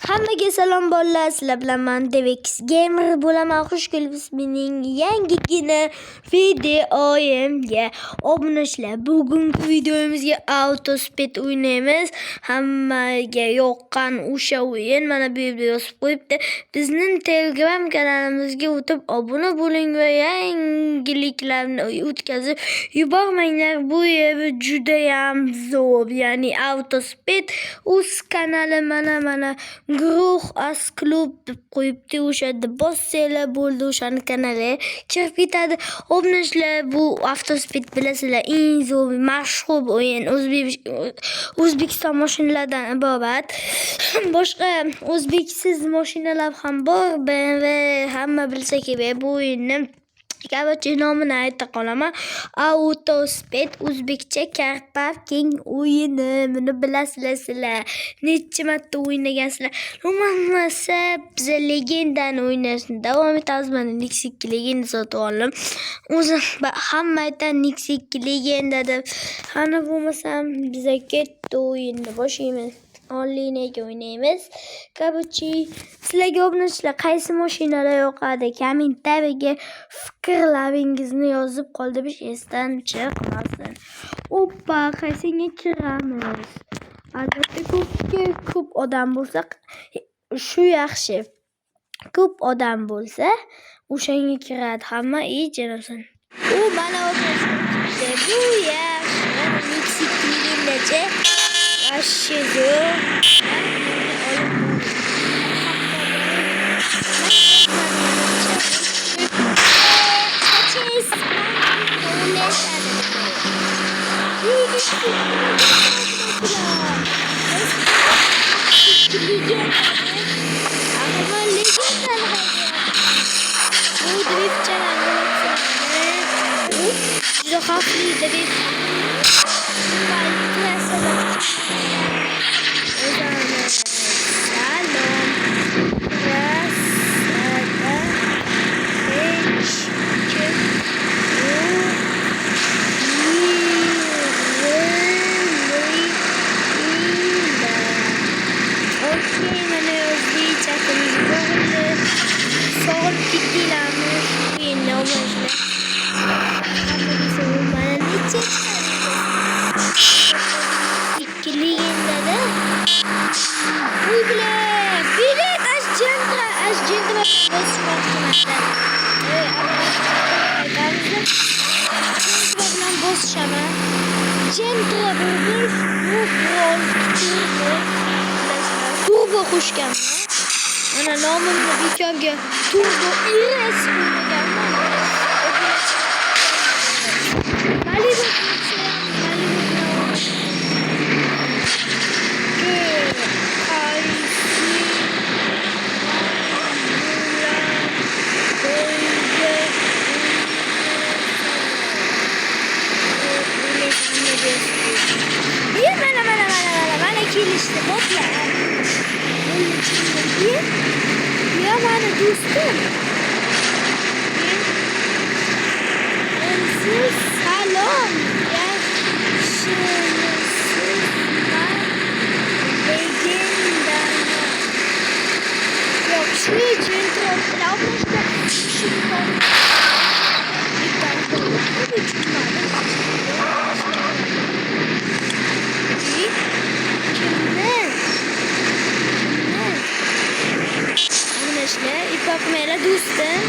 Hammaga salom bolalar, sizlar bilan men Devex Gamer bo'laman. Xush kelibsiz mening yangigina videoyimga. Obunachlar, bugungi videomizga Autosped o'ynaymiz. Hammaga yoqqan o'sha o'yin mana bu yerda yozib qo'yibdi. Bizning Telegram kanalimizga o'tib obuna bo'ling va yangiliklarni o'tkazib yubormanglar. Bu yer juda ham zo'r, ya'ni Autosped o'z kanali mana guruh as klub deb qo'yibdi. O'shada bossanglar bo'ldi, o'shani kanaliga kirib ketadi. Obunachlar, bu Autosped bilasizlar, eng zo'r mashhur o'yin. O'zbekiston mashinalaridan iborat. Boshqa o'zbeksiz mashinalar ham bor. BMW hamma bilsa kerak bu o'yinni. Короче, nomini ayta qolaman. Autosped o'zbekcha car parking o'yini. Buni bilasizlar sizlar. Necha marta o'ynagansizlar. Bo'lmasa biz legendani o'ynashni davom etamiz. Mana Nexus 2 legenda sotib oldim. O'zim hamma aytadi Nexus 2 legenda deb. Qani bo'lmasam biz ketdi o'yinni boshlaymiz. Onlinega o'ynaymiz. Короче, sizlarga obunachilar qaysi mashinalar yoqadi? Kommentariyaga fikrlaringizni yozib qoldirib esdan chiqmasin. Oppa, qaysiga kiramiz? Albatta ko'p odam bo'lsa shu yaxshi. Ko'p odam bo'lsa o'shanga kiradi. Hamma janosan. U mana obunachilar. Bu yaxshi. Nexus 2 legendacha. Вообще zo'r. Turbo qo'shgan. Mana nomimni videoga Turbo IRS qo'yganman. Kelishdi botlar. Ya mana do'stim. Siz salom. Yaxshimisiz? Legenda. Yo'q, shu uchun turibdilar. Bakmayla do'stim.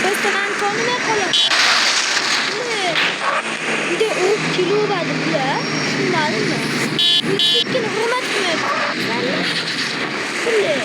Do'stim tanimay qolaman. Bir de o kilo vardı bular. Shundanmi? Hechkini hurmat qilmayapti. Shunday.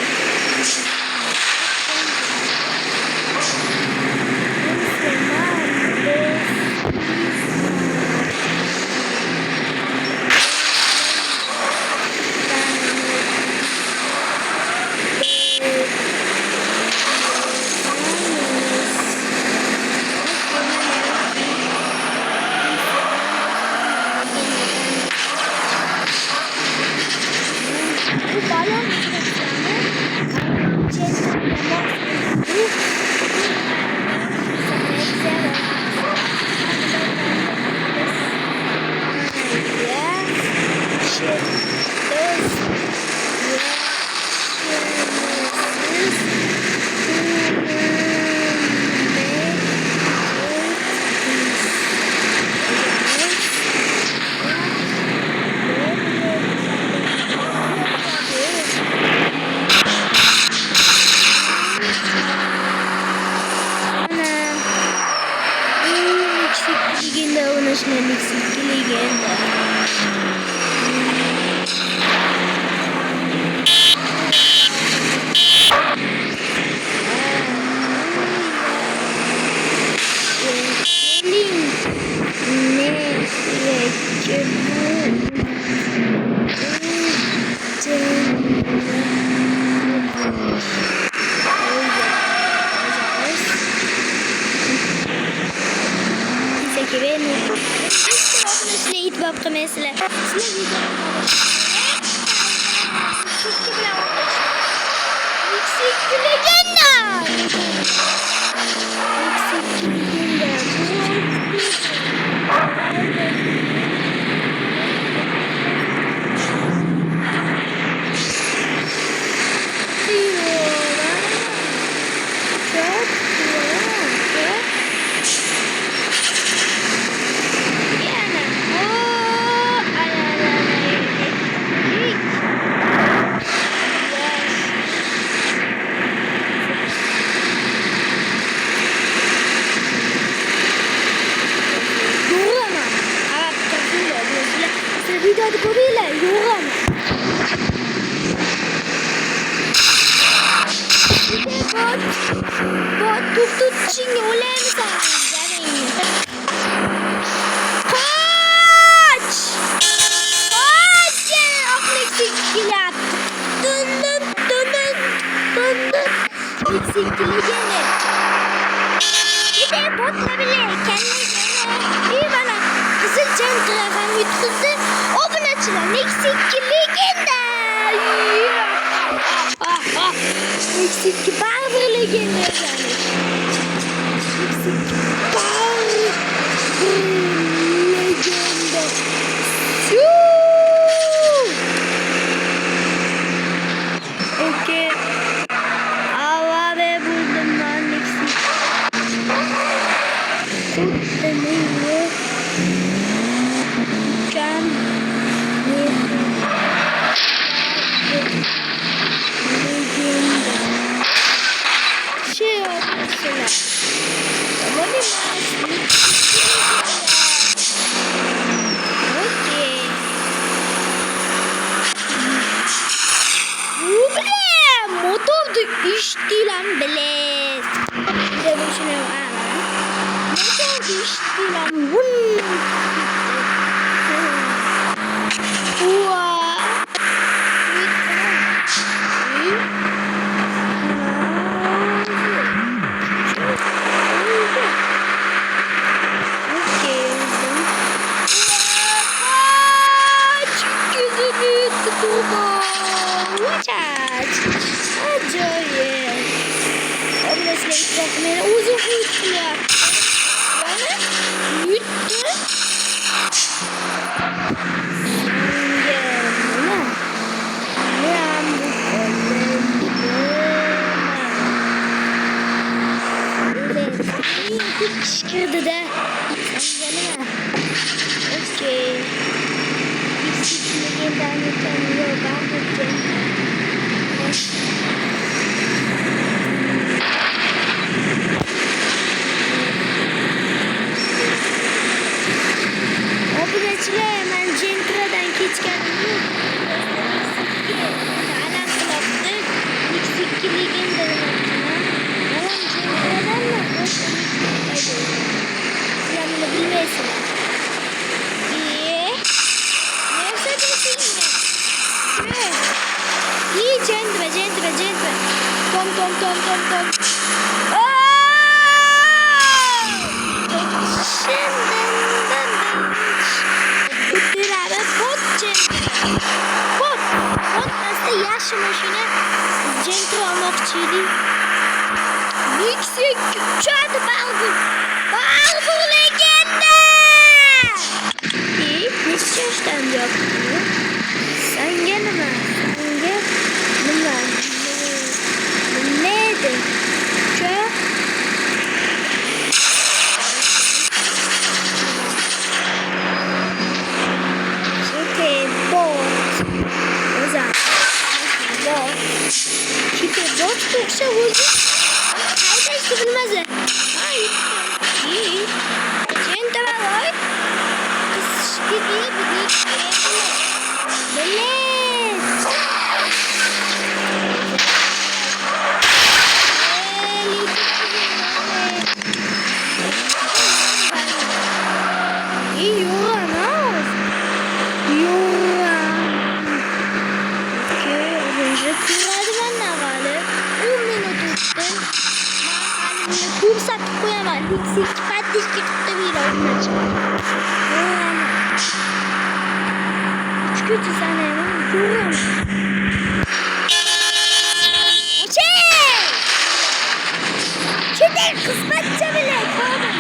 Bu bilmaysizlar. Sizlar videoda görüyorlar, yoğun. Bot tut şimdi olay mı sanırım? Kaç! Kaç! Eksik kilat. Döndüm. Eksik kileceğini. Bir de botla bile kendine iyi bana kızıl can kırakan yutkusu. O buna çıran eksik legenda. Eksik power legenda yani. Eksik power legenda. Okey. Ava ve buldum ben eksik. Tut demeyi. Can. Şey yapmışlar. Okey. Motor da iş değil lan bile. Bir de bunu düşünüyorum. Motor da iş değil lan. Uzun uyuttular. Yani yuttu. Kışkırdı da. Okey. Yeniden yutamıyor. Ben bakacağım. Hemen Centra'dan geç geldim. Anam kulaklı. Eksik legenda yaptım. Anam Centra'dan mı? Yanını bilmeyesin. Neyse desin ya. İyi Centra. Tom. Bot nasıl yaş maşını Centro almak için yüksek güçlü balbu legenda. İyi, hiç yaştan yok. Sen gelme. Bunlar neydi? Yoksa vurdu. Kaybettirilmez. Hayır. İyi. Centra var. Kız gidiyor. Eksik, fatih gitti bir olmuş. Ko'cha sanayman, ko'raman. Çetin kısmetçe bile koydum.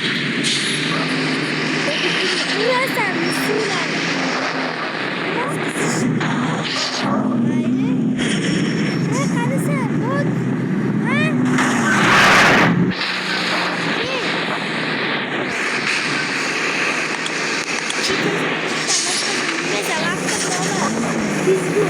Burası Müslüman. Ne kanısa? Bot. Ha? Çetin mesela aklımda biz bu.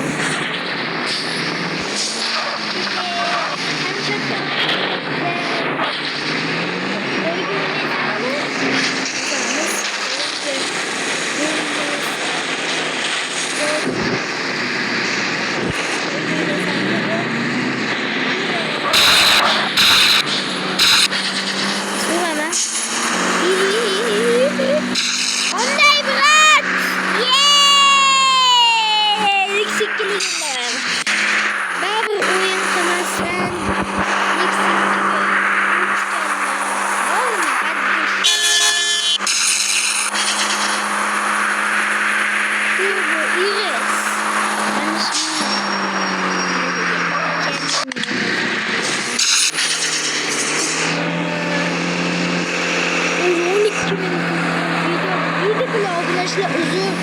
Arkadaşlar uzun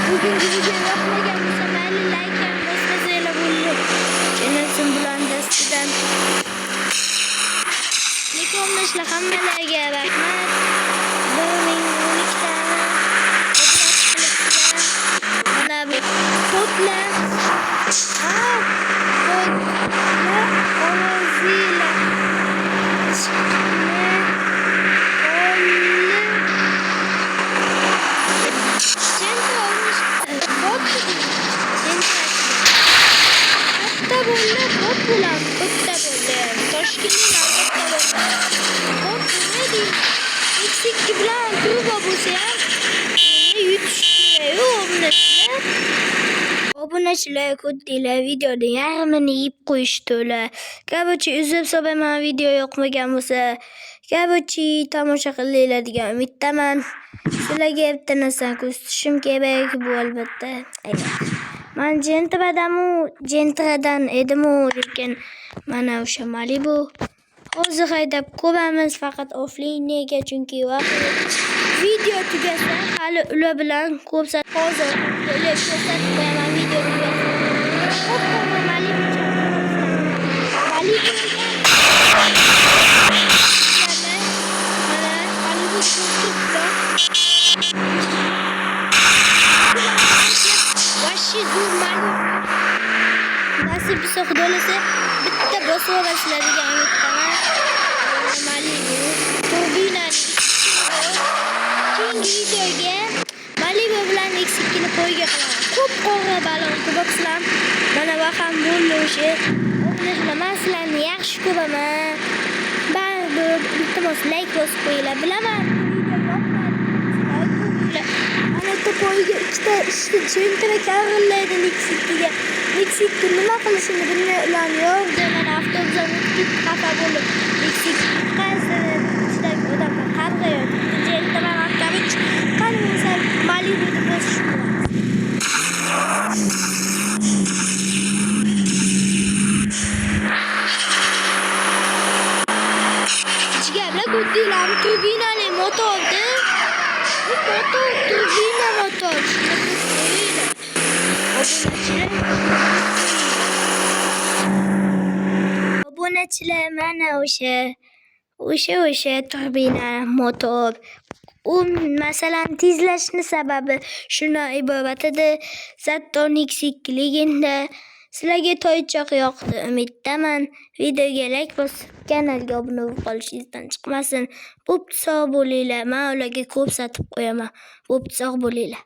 bugünkü video yapmaya gelmişsem like and basmasıyla bulur. Cennetin bulandasıdan. Arkadaşlar hammalarga rahmat. Do'ning 12 tane mana bu kodlar. Kodlar ovozila. Toshkentning albatta bot nima deydi? Eksik bilan turbo bo'lsa ham yutish kerak. Obunachilar ko'pdilar videoni yarmini yeb qo'yishdi ular. Короче, uzib so'raman video yoqmagan bo'lsa, короче, tomosha qilinglar degan umiddaman. Sizlarga bitta narsani ko'rsatishim kerak bu albatta. Men Gentradan edimu lekin mana o'sha Malibu hozir haydab ko'ramiz faqat offline nega chunki vaqt video tugasa hali ular bilan ko'rsatib hozir ko'rsatib qo'yaman video tugasa Malibu nasib bo'lsa xudoolasa bitta bosib olasizlar degan umiddaman. Malibu turbinani keyingi videoga Malibu bilan X2ni poyga qilaman. Ko'p qora balon kuboqsizlar. Mana bu ham bo'lishi. Men sizlarni yaxshi ko'raman. Baribir iltimos like bosib qo'yinglar. Bilaman poyga ikkita ishni tushuntirib karillaydi X2ga. X2 nima qilishini bilmay ulanib, mana avtobusdan o'tib xafa bo'lib X2 qaysidir ichidagi odamlar qarg'ayapti. Jentaman Akavich qanday Malibu'ni bosish ichiga bilan ko'ddilar turbinali motorda. Motor turbina motor. Obunachilar mana o'sha turbina motor. U masalan tezlashni sababi shundan iborat edi. Saturn X2ligida sizlarga toychoq yoqdi umiddaman. Videoga like bosib kanalga obuna bo'lib qolishingizdan chiqmasin. Bo'pti sog' bo'linglar. Men ularga ko'rsatib qo'yaman. Bo'pti sog' bo'linglar.